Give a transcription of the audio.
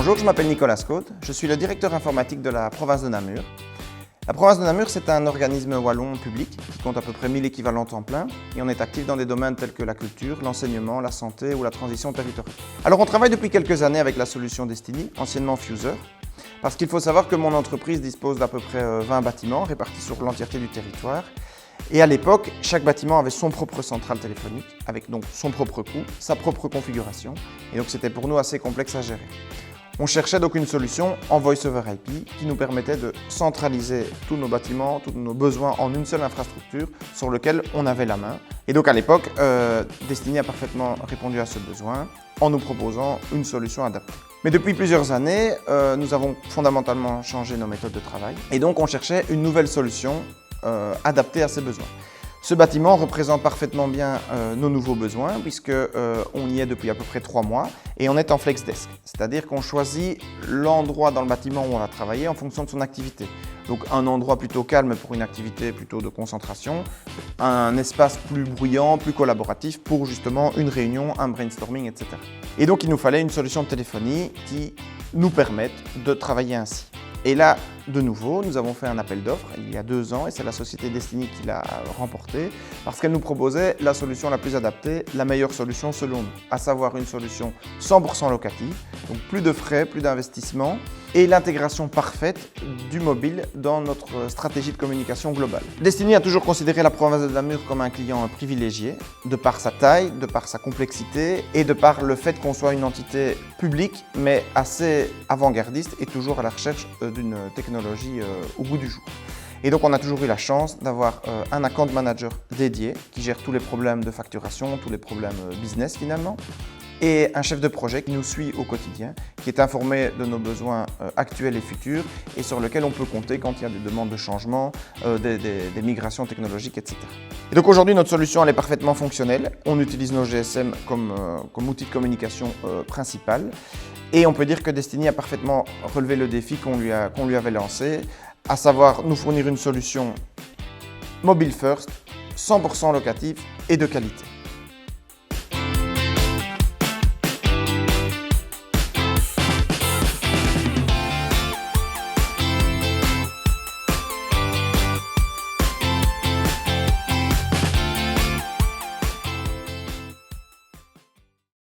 Bonjour, je m'appelle Nicolas Scott, je suis le directeur informatique de la province de Namur. La province de Namur, c'est un organisme wallon public qui compte à peu près 1000 équivalents temps plein et on est actif dans des domaines tels que la culture, l'enseignement, la santé ou la transition territoriale. Alors on travaille depuis quelques années avec la solution Destiny, anciennement Fuser, parce qu'il faut savoir que mon entreprise dispose d'à peu près 20 bâtiments répartis sur l'entièreté du territoire. Et à l'époque, chaque bâtiment avait son propre centrale téléphonique, avec donc son propre coût, sa propre configuration, et donc c'était pour nous assez complexe à gérer. On cherchait donc une solution en Voice over IP qui nous permettait de centraliser tous nos bâtiments, tous nos besoins en une seule infrastructure sur laquelle on avait la main. Et donc à l'époque, Destiny a parfaitement répondu à ce besoin en nous proposant une solution adaptée. Mais depuis plusieurs années, nous avons fondamentalement changé nos méthodes de travail et donc on cherchait une nouvelle solution adaptée à ces besoins. Ce bâtiment représente parfaitement bien nos nouveaux besoins puisqu'on y est depuis à peu près 3 mois et on est en FlexDesk, c'est-à-dire qu'on choisit l'endroit dans le bâtiment où on va travailler en fonction de son activité. Donc un endroit plutôt calme pour une activité plutôt de concentration, un espace plus bruyant, plus collaboratif pour justement une réunion, un brainstorming, etc. Et donc il nous fallait une solution de téléphonie qui nous permette de travailler ainsi. Et là, de nouveau, nous avons fait un appel d'offres il y a 2 ans et c'est la société Destiny qui l'a remporté parce qu'elle nous proposait la solution la plus adaptée, la meilleure solution selon nous, à savoir une solution 100% locative, donc plus de frais, plus d'investissement et l'intégration parfaite du mobile dans notre stratégie de communication globale. Destiny a toujours considéré la province de Namur comme un client privilégié, de par sa taille, de par sa complexité et de par le fait qu'on soit une entité publique mais assez avant-gardiste et toujours à la recherche d'une technologie au goût du jour. Et donc on a toujours eu la chance d'avoir un account manager dédié qui gère tous les problèmes de facturation, tous les problèmes business finalement, et un chef de projet qui nous suit au quotidien, qui est informé de nos besoins actuels et futurs et sur lequel on peut compter quand il y a des demandes de changement, des migrations technologiques, etc. Et donc aujourd'hui notre solution elle est parfaitement fonctionnelle, on utilise nos GSM comme outil de communication principal. Et on peut dire que Destiny a parfaitement relevé le défi qu'on lui avait lancé, à savoir nous fournir une solution mobile first, 100% locative et de qualité.